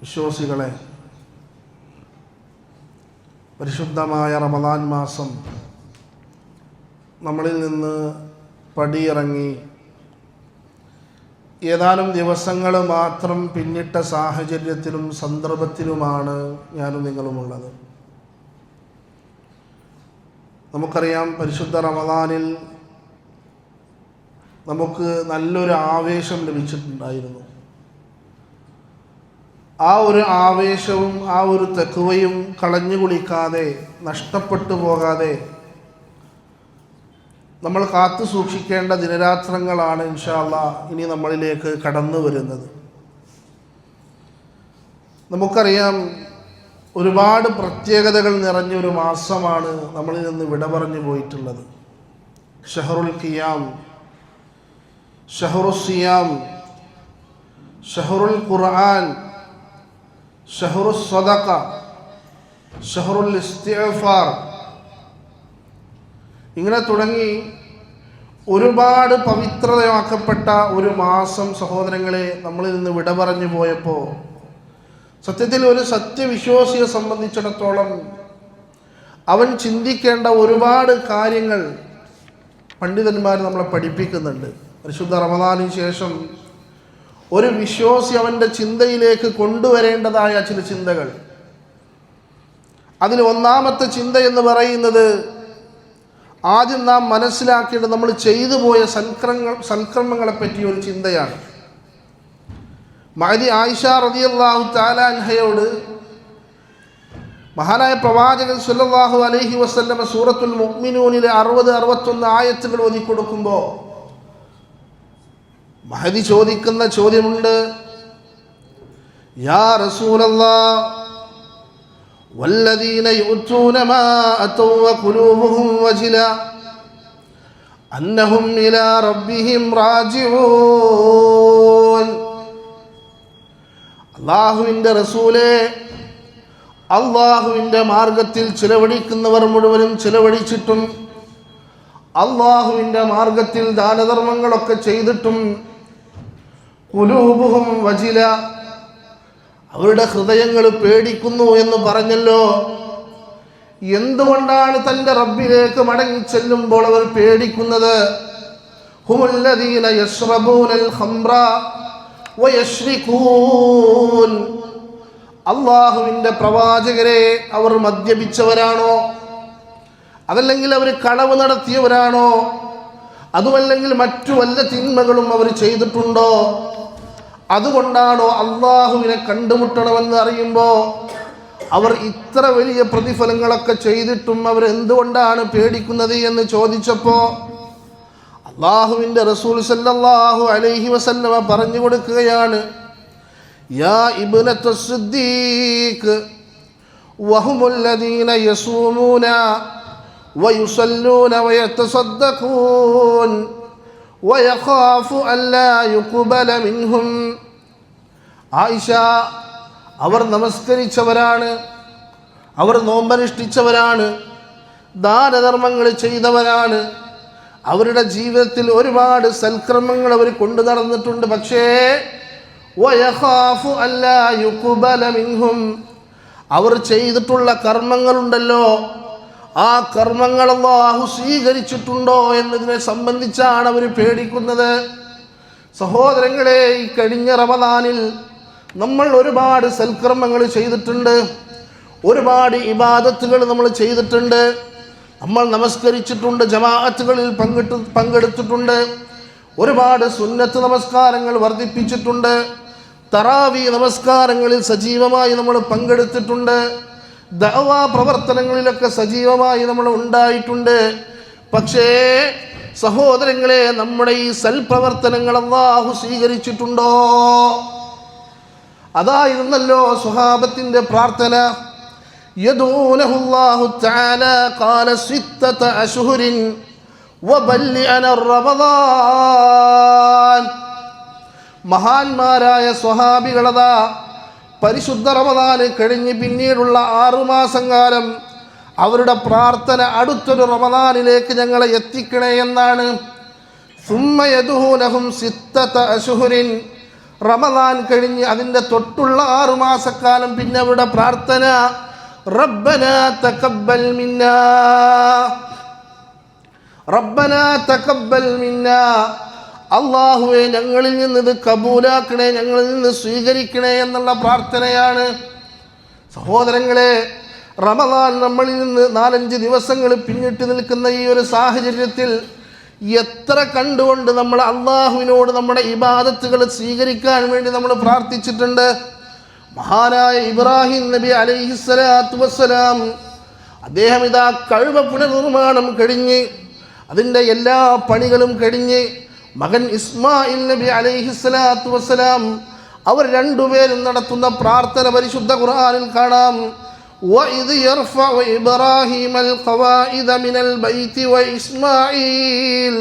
വിശ്വാസികളെ, പരിശുദ്ധമായ റമദാൻ മാസം നമ്മളിൽ നിന്ന് പടിയിറങ്ങി ഏതാനും ദിവസങ്ങൾ മാത്രം പിന്നിട്ട സാഹചര്യത്തിലും സന്ദർഭത്തിലുമാണ് ഞാനും നിങ്ങളുമുള്ളത്. നമുക്കറിയാം, പരിശുദ്ധ റമദാനിൽ നമുക്ക് നല്ലൊരു ആവേശം ലഭിച്ചിട്ടുണ്ടായിരുന്നു. ആ ഒരു ആവേശവും ആ ഒരു തഖ്വയും കളഞ്ഞു കുളിക്കാതെ, നഷ്ടപ്പെട്ടു പോകാതെ നമ്മൾ കാത്തു സൂക്ഷിക്കേണ്ട ദിനരാത്രങ്ങളാണ് ഇൻഷാ അല്ലാഹ് ഇനി നമ്മളിലേക്ക് കടന്നു വരുന്നത്. നമുക്കറിയാം, ഒരുപാട് പ്രത്യേകതകൾ നിറഞ്ഞൊരു മാസമാണ് നമ്മളിൽ നിന്ന് വിട പറഞ്ഞു പോയിട്ടുള്ളത്. ഷഹറുൽ ഖിയാം, ഷഹറുൽ സിയാം, ഷഹറുൽ ഖുർആൻ, ഷഹറുൽ സദഖ, ഷഹറുൽ ഇസ്തിഗ്ഫാർ, ഇങ്ങനെ തുടങ്ങി ഒരുപാട് പവിത്രതയാക്കപ്പെട്ട ഒരു മാസം സഹോദരങ്ങളെ നമ്മളിൽ നിന്ന് വിട പറഞ്ഞു പോയപ്പോൾ സത്യത്തിൽ ഒരു സത്യവിശ്വാസിയെ സംബന്ധിച്ചിടത്തോളം അവൻ ചിന്തിക്കേണ്ട ഒരുപാട് കാര്യങ്ങൾ പണ്ഡിതന്മാർ നമ്മളെ പഠിപ്പിക്കുന്നുണ്ട്. പരിശുദ്ധ റമദാനിന് ശേഷം ഒരു വിശ്വാസി അവൻ്റെ ചിന്തയിലേക്ക് കൊണ്ടുവരേണ്ടതായ ചില ചിന്തകൾ. അതിൽ ഒന്നാമത്തെ ചിന്ത എന്ന് പറയുന്നത്, ആദ്യം നാം മനസ്സിലാക്കേണ്ടത് നമ്മൾ ചെയ്തു പോയ സൽക്കർമ്മങ്ങളെ പറ്റിയ ഒരു ചിന്തയാണ്. മഹദി ആയിഷ റളിയല്ലാഹു തആല അൻഹയോട് മഹാനായ പ്രവാചകൻ സല്ലല്ലാഹു അലൈഹി വസല്ലം സൂറത്തുൽ മുഅ്മിനൂനിലെ 60-61 ആയത്തുകൾ ഓതി കൊടുക്കുമ്പോൾ മഹദി ചോദിക്കുന്ന ചോദ്യമുണ്ട്, യാ റസൂലല്ലാഹ് വല്ലദീന യുഅ്തൂന മാ അതൗ വഖുലൂബുഹും വജില അന്നഹും ഇലാ റബ്ബിഹിം റാജിഊൻ. അല്ലാഹുവിൻ്റെ റസൂലേ, അല്ലാഹുവിൻ്റെ മാർഗത്തിൽ ചിലവഴിക്കുന്നവർ മുഴുവനും ചിലവഴിച്ചിട്ടും അല്ലാഹുവിൻ്റെ മാർഗത്തിൽ ദാനധർമ്മങ്ങളൊക്കെ ചെയ്തിട്ടും ഖുലൂബുഹും വജില, അവരുടെ ഹൃദയങ്ങൾ പേടിക്കുന്നു എന്ന് പറഞ്ഞല്ലോ. എന്തുകൊണ്ടാണ് തൻ്റെ റബ്ബിലേക്ക് മടങ്ങിച്ചെല്ലുമ്പോൾ അവർ പേടിക്കുന്നത്? ഹുമുല്ലദീന യശ്റബൂനൽ ഖംറ വയശ്രികൂൻ. അല്ലാഹുവിൻ്റെ പ്രവാചകരെ, അവർ മദ്യപിച്ചവരാണോ? അതല്ലെങ്കിൽ അവർ കളവ് നടത്തിയവരാണോ? അതുമല്ലെങ്കിൽ മറ്റു വല്ല തിന്മകളും അവർ ചെയ്തിട്ടുണ്ടോ? അതുകൊണ്ടാണോ അള്ളാഹുവിനെ കണ്ടുമുട്ടണമെന്ന് അറിയുമ്പോൾ അവർ ഇത്ര വലിയ പ്രതിഫലങ്ങളൊക്കെ ചെയ്തിട്ടും അവർ എന്തുകൊണ്ടാണ് പേടിക്കുന്നത് എന്ന് ചോദിച്ചപ്പോൾ അള്ളാഹുവിൻ്റെ റസൂൽ സല്ലല്ലാഹു അലൈഹി വസല്ലമ പറഞ്ഞു കൊടുക്കുകയാണ്, യാ ഇബ്നത സിദ്ദീഖ് വഹുമുല്ലദീന യസൂമൂന വയുസല്ലൂന വയതസദ്ദഖൂൻ വയഖാഫു അല്ലാ യുഖ്ബല മിൻഹും. ആയിഷ, അവർ നമസ്കരിച്ചവരാണ്, അവർ നോമ്പനുഷ്ഠിച്ചവരാണ്, ദാനധർമ്മങ്ങൾ ചെയ്തവരാണ്, അവരുടെ ജീവിതത്തിൽ ഒരുപാട് സൽക്കർമ്മങ്ങൾ അവർ കൊണ്ടു നടന്നിട്ടുണ്ട്. പക്ഷേ വയഖാഫു അല്ലാ യുഖ്ബല മിൻഹും, അവർ ചെയ്തിട്ടുള്ള കർമ്മങ്ങളുണ്ടല്ലോ, ആ കർമ്മങ്ങൾ അല്ലാഹു സ്വീകരിച്ചിട്ടുണ്ടോ എന്നതിനെ സംബന്ധിച്ചാണ് അവർ പേടിക്കുന്നത്. സഹോദരങ്ങളെ, ഈ കഴിഞ്ഞ റമദാനിൽ നമ്മൾ ഒരുപാട് സൽക്കർമ്മങ്ങൾ ചെയ്തിട്ടുണ്ട്, ഒരുപാട് ഇബാദത്തുകൾ നമ്മൾ ചെയ്തിട്ടുണ്ട്, നമ്മൾ നമസ്കരിച്ചിട്ടുണ്ട്, ജമാഅത്തുകളിൽ പങ്കെടുത്തിട്ടുണ്ട്, ഒരുപാട് സുന്നത്ത് നമസ്കാരങ്ങൾ വർദ്ധിപ്പിച്ചിട്ടുണ്ട്, തറാവി നമസ്കാരങ്ങളിൽ സജീവമായി നമ്മൾ പങ്കെടുത്തിട്ടുണ്ട്, ദഅവാ പ്രവർത്തനങ്ങളിലൊക്കെ സജീവമായി നമ്മൾ ഉണ്ടായിട്ടുണ്ട്. പക്ഷേ സഹോദരങ്ങളെ, നമ്മുടെ ഈ സൽപ്രവർത്തനങ്ങൾ അല്ലാഹു സ്വീകരിച്ചിട്ടുണ്ടോ? അതായിരുന്നല്ലോ സ്വഹാബത്തിന്റെ പ്രാർത്ഥന. യദൂനഹുല്ലാഹു തആല ഖാല സിത്തത അശ്ഹുരിൻ വബല്ലിഅന റമദാൻ. മഹാന്മാരായ സ്വഹാബികളതാ പരിശുദ്ധ റമദാൻ കഴിഞ്ഞ് പിന്നീടുള്ള 6 മാസം കാലം അവരുടെ പ്രാർത്ഥന അടുത്തൊരു റമദാനിലേക്ക് ഞങ്ങളെ എത്തിക്കണേ എന്നാണ്. സുമ്മ യദൂനഹും സിത്തത അശ്ഹുരിൻ, റമദാൻ കഴിഞ്ഞ് അതിൻ്റെ തൊട്ടുള്ള 6 മാസക്കാലം പിന്നെ അവരുടെ പ്രാർത്ഥന റബ്ബനാ തഖബ്ബൽ മിന്നാ, റബ്ബനാ തഖബ്ബൽ മിന്നാ, അല്ലാഹുവേ ഞങ്ങളിൽ നിന്ന് ഇത് കബൂലാക്കണേ, ഞങ്ങളിൽ നിന്ന് സ്വീകരിക്കണേ എന്നുള്ള പ്രാർത്ഥനയാണ്. സഹോദരങ്ങളെ, റമദാൻ നമ്മളിൽ നിന്ന് 4-5 ദിവസങ്ങൾ പിന്നിട്ട് നിൽക്കുന്ന ഈ ഒരു സാഹചര്യത്തിൽ എത്ര കണ്ടുകൊണ്ട് നമ്മൾ അള്ളാഹുവിനോട് നമ്മുടെ ഇബാദത്തുകൾ സ്വീകരിക്കാൻ വേണ്ടി നമ്മൾ പ്രാർത്ഥിച്ചിട്ടുണ്ട്. മഹാനായ ഇബ്രാഹിം നബി അലൈഹിസ്സലാത്തു വസ്സലാം അദ്ദേഹം ഇതാ കഅബ പുനർനിർമ്മാണം കഴിഞ്ഞ് അതിൻ്റെ എല്ലാ പണികളും കഴിഞ്ഞ് മകൻ ഇസ്മായിൽ നബി അലൈഹിസ്സലാത്തു വസ്സലാം അവർ രണ്ടുപേരും നടത്തുന്ന പ്രാർത്ഥന പരിശുദ്ധ ഖുർആനിൽ കാണാം. وَإِذْ يَرْفَعُ إِبْرَاهِيمَ الْقَوَاعِدَ مِنَ الْبَيْتِ وَإِسْمَاعِيلُ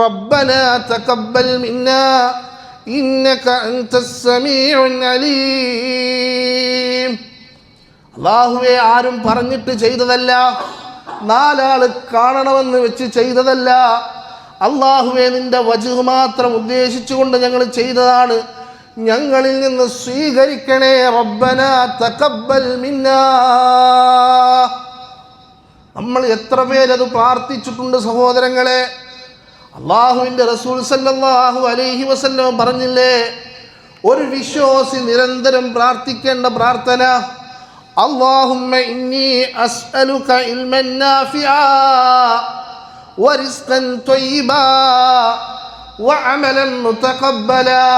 رَبَّنَا تَقَبَّلْ مِنَّا إِنَّكَ أَنْتَ السَّمِيعُ الْعَلِيمُ. അല്ലാഹുവേ, ആരും പറഞ്ഞിട്ട് ചെയ്തതല്ല, 4 ആൾ കാണണമെന്ന് വെച്ച് ചെയ്തതല്ല. അല്ലാഹുവേ, നിന്റെ വജ്ഹ് മാത്രം ഉദ്ദേശിച്ചുകൊണ്ട് ഞങ്ങൾ ചെയ്തതാണ്, ഞങ്ങളിൽ നിന്ന് സ്വീകരിക്കണേ. റബ്ബനാ തഖബ്ബൽ മിന്നാ. നമ്മൾ എത്ര പേരത് പ്രാർത്ഥിച്ചിട്ടുണ്ട് സഹോദരങ്ങളെ. അള്ളാഹുവിൻ്റെ റസൂൽ സല്ലല്ലാഹു അലൈഹി വസല്ലം പറഞ്ഞില്ലേ, ഒരു വിശ്വാസി നിരന്തരം പ്രാർത്ഥിക്കേണ്ട പ്രാർത്ഥന അല്ലാഹുമ്മ ഇന്നി അസ്അലുക ഇൽമൻ നാഫിആ വറിസ്ഖൻ ത്വയ്യിബാ വഅമലൻ മുതഖബ്ബലാ.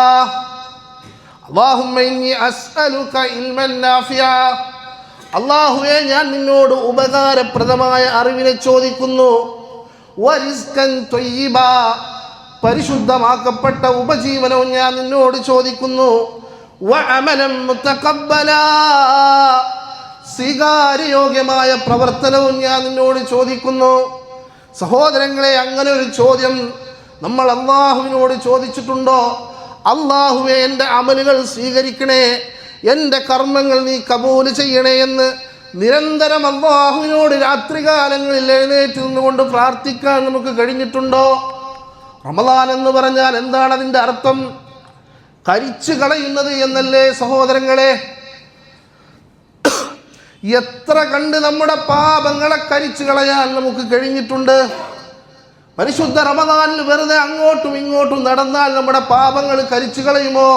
അല്ലാഹുമ്മ ഇന്നി അസ്അലുക ഇൽമൻ നാഫിആ. അല്ലാഹുവേ, ഞാൻ നിന്നോട് ഉപകാരപ്രദമായ അറിവിനെ ചോദിക്കുന്നു. വറിസ്ഖൻ ത്വയ്യിബാ, പരിശുദ്ധമാക്കപ്പെട്ട ഉപജീവനവും ഞാൻ നിന്നോട് ചോദിക്കുന്നു. വഅമലൻ മുതഖബ്ബലാ, സ്വീകാര്യയോഗ്യമായ പ്രവർത്തനവും ഞാൻ നിന്നോട് ചോദിക്കുന്നു. സഹോദരങ്ങളെ, അങ്ങനെ ഒരു ചോദ്യം നമ്മൾ അള്ളാഹുവിനോട് ചോദിച്ചിട്ടുണ്ടോ? അള്ളാഹുവേ, എൻ്റെ അമലുകൾ സ്വീകരിക്കണേ, എൻ്റെ കർമ്മങ്ങൾ നീ കബൂൽ ചെയ്യണേ എന്ന് നിരന്തരം അള്ളാഹുവിനോട് രാത്രികാലങ്ങളിൽ എഴുന്നേറ്റ് നിന്നുകൊണ്ട് പ്രാർത്ഥിക്കാൻ നമുക്ക് കഴിഞ്ഞിട്ടുണ്ടോ? റമദാൻ എന്ന് പറഞ്ഞാൽ എന്താണ് അതിൻ്റെ അർത്ഥം? കരിച്ചു കളയുന്നത് എന്നല്ലേ സഹോദരങ്ങളെ? എത്ര കണ്ട് നമ്മുടെ പാപങ്ങളെ കരിച്ചു കളയാൻ നമുക്ക് കഴിഞ്ഞിട്ടുണ്ട്. പരിശുദ്ധ റമദാനിൽ വെറുതെ അങ്ങോട്ടും ഇങ്ങോട്ടും നടന്നാൽ നമ്മുടെ പാപങ്ങൾ കരിച്ചു കളയുമോ?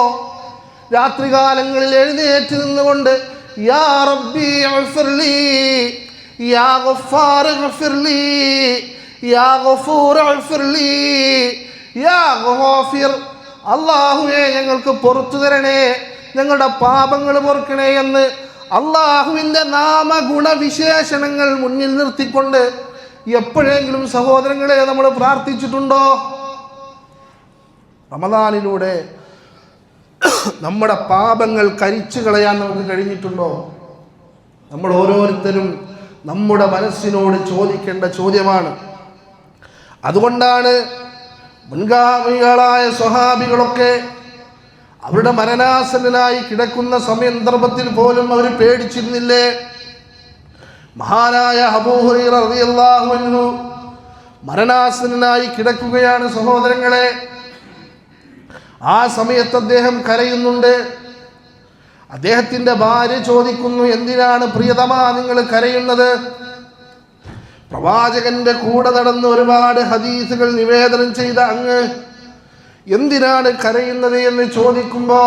രാത്രികാലങ്ങളിൽ എഴുന്നേറ്റ് നിന്നുകൊണ്ട് യാ റബ്ബി ഇഗ്ഫിർലി, യാ ഗഫാർ ഇഗ്ഫിർലി, യാ ഗഫൂർ ഇഗ്ഫിർലി, യാ ഗഫീർ, അല്ലാഹുവേ ഞങ്ങൾക്ക് പുറത്തു തരണേ, ഞങ്ങളുടെ പാപങ്ങൾ പൊറുക്കണേ എന്ന് അള്ളാഹുവിൻ്റെ നാമഗുണവിശേഷണങ്ങൾ മുന്നിൽ നിർത്തിക്കൊണ്ട് എപ്പോഴെങ്കിലും സഹോദരങ്ങളെ നമ്മൾ പ്രാർത്ഥിച്ചിട്ടുണ്ടോ? റമദാനിലൂടെ നമ്മുടെ പാപങ്ങൾ കരിച്ചു കളയാൻ നമുക്ക് കഴിഞ്ഞിട്ടുണ്ടോ? നമ്മൾ ഓരോരുത്തരും നമ്മുടെ മനസ്സിനോട് ചോദിക്കേണ്ട ചോദ്യമാണ്. അതുകൊണ്ടാണ് മുൻഗാമികളായ സ്വഹാബികളൊക്കെ അവരുടെ മരണാസന്നനായി കിടക്കുന്ന സന്ദർഭത്തിൽ പോലും അവർ പേടിച്ചിരുന്നില്ലേ? മഹാനായ അബൂ ഹുറൈറ റളിയല്ലാഹു അൻഹു മരണാസന്നനായി കിടക്കുകയാണ് സഹോദരങ്ങളെ. ആ സമയത്ത് അദ്ദേഹം കരയുന്നുണ്ട്. അദ്ദേഹത്തിൻ്റെ ഭാര്യ ചോദിക്കുന്നു, എന്തിനാണ് പ്രിയതമാ നിങ്ങൾ കരയുന്നത്? പ്രവാചകന്റെ കൂടെ നടന്ന് ഒരുപാട് ഹദീസുകൾ നിവേദനം ചെയ്ത അങ്ങ് എന്തിനാണ് കരയുന്നത് എന്ന് ചോദിക്കുമ്പോ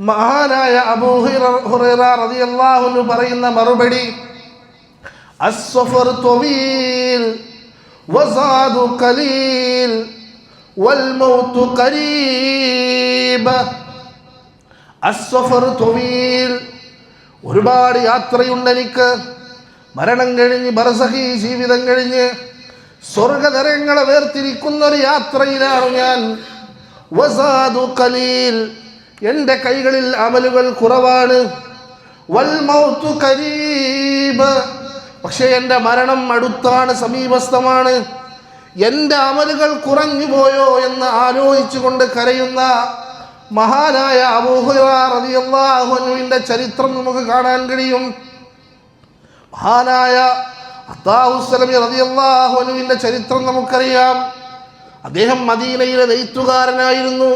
മഹാനായ അബൂ ഹുറൈറ റളിയല്ലാഹു അൻഹു പറയുന്ന മറുപടി അസ്സഫർ ത്വീൽ വസാദു ഖലീൽ വൽ മൗതു ഖരീബ്. അസ്സഫർ ത്വീൽ, ഒരുപാട് യാത്രയുണ്ട് എനിക്ക്. മരണം കഴിഞ്ഞ് ബർസഖി ജീവിതം കഴിഞ്ഞ് സ്വർഗതരങ്ങളെ വേർതിരിക്കുന്ന ഒരു യാത്രയിലാണ് ഞാൻ. വസാദു ഖലീൽ, എൻ്റെ കൈകളിൽ അമലുകൾ കുറവാണ്. വൽ മൗതു ഖരീബ്, പക്ഷേ എൻ്റെ മരണം അടുത്താണ്, സമീപസ്ഥമാണ്. എൻ്റെ അമലുകൾ കുറഞ്ഞു പോയോ എന്ന് ആലോചിച്ചുകൊണ്ട് കരയുന്ന മഹാനായ അബൂ ഹുറൈറ റളിയല്ലാഹു അൻഹുവിൻ്റെ ചരിത്രം നമുക്ക് കാണാൻ കഴിയും. മഹാനായ അത്താഉസ്സലമി റളിയല്ലാഹു അൻഹുവിൻ്റെ ചരിത്രം നമുക്കറിയാം. അദ്ദേഹം മദീനയിലെ നെയ്ത്തുകാരനായിരുന്നു.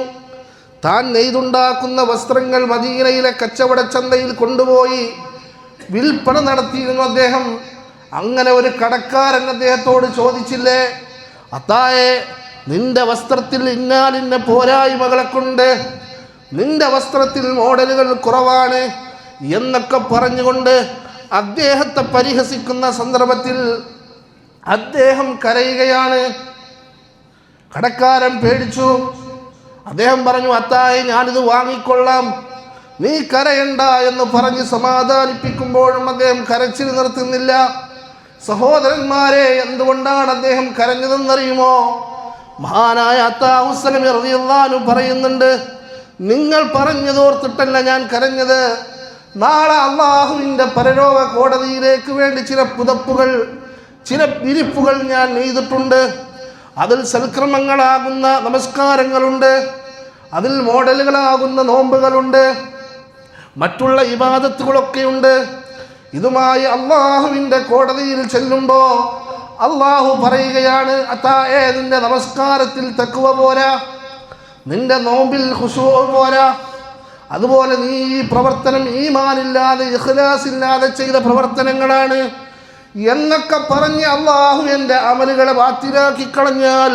താൻ നെയ്തുണ്ടാക്കുന്ന വസ്ത്രങ്ങൾ മദീനയിലെ കച്ചവടച്ചന്തയിൽ കൊണ്ടുപോയി വിൽപ്പന നടത്തിയിരുന്നു അദ്ദേഹം. അങ്ങനെ ഒരു കടക്കാരൻ അദ്ദേഹത്തോട് ചോദിച്ചില്ലേ, അത്തായെ, നിന്റെ വസ്ത്രത്തിൽ ഇന്നാലിന്ന പോരായ്മകളെ കൊണ്ട് നിന്റെ വസ്ത്രത്തിൽ മോഡലുകൾ കുറവാണ് എന്നൊക്കെ പറഞ്ഞുകൊണ്ട് അദ്ദേഹത്തെ പരിഹസിക്കുന്ന സന്ദർഭത്തിൽ അദ്ദേഹം കരയുകയാണ്. കടക്കാരൻ പേടിച്ചു. അദ്ദേഹം പറഞ്ഞു, അത്തായെ, ഞാനിത് വാങ്ങിക്കൊള്ളാം, നീ കരയണ്ട എന്ന് പറഞ്ഞ് സമാധാനിപ്പിക്കുമ്പോഴും അദ്ദേഹം കരച്ചിൽ നിർത്തുന്നില്ല. സഹോദരന്മാരെ, എന്തുകൊണ്ടാണ് അദ്ദേഹം കരഞ്ഞതെന്നറിയുമോ? മഹാനായ അത്താഹു സലമി റളിയല്ലാഹു അൻഹു പറയുന്നുണ്ട്, നിങ്ങൾ പറഞ്ഞതോർത്തിട്ടല്ല ഞാൻ കരഞ്ഞത്. നാളെ അള്ളാഹുവിൻ്റെ പരലോക കോടതിയിലേക്ക് വേണ്ടി ചില പുതപ്പുകൾ, ചില വിരിപ്പുകൾ ഞാൻ നെയ്തിട്ടുണ്ട്. അതിൽ സൽക്രമങ്ങളാകുന്ന നമസ്കാരങ്ങളുണ്ട്, അതിൽ മോഡലുകളാകുന്ന നോമ്പുകളുണ്ട്, മറ്റുള്ള ഇബാദത്തുകളൊക്കെയുണ്ട്. ഇതുമായി അള്ളാഹുവിൻ്റെ കോടതിയിൽ ചെല്ലുമ്പോൾ അള്ളാഹു പറയുകയാണ്, അത്തായെ, നിന്റെ നമസ്കാരത്തിൽ തഖ്വ പോരാ, നിന്റെ നോമ്പിൽ ഖുശൂ പോരാ, അതുപോലെ നീ ഈ പ്രവർത്തനം ഈമാനില്ലാതെ ഇഖ്ലാസ് ഇല്ലാതെ ചെയ്ത പ്രവർത്തനങ്ങളാണ് എന്നൊക്കെ പറഞ്ഞ് അള്ളാഹു എൻ്റെ അമലുകളെ ബാത്തിലാക്കി കളഞ്ഞാൽ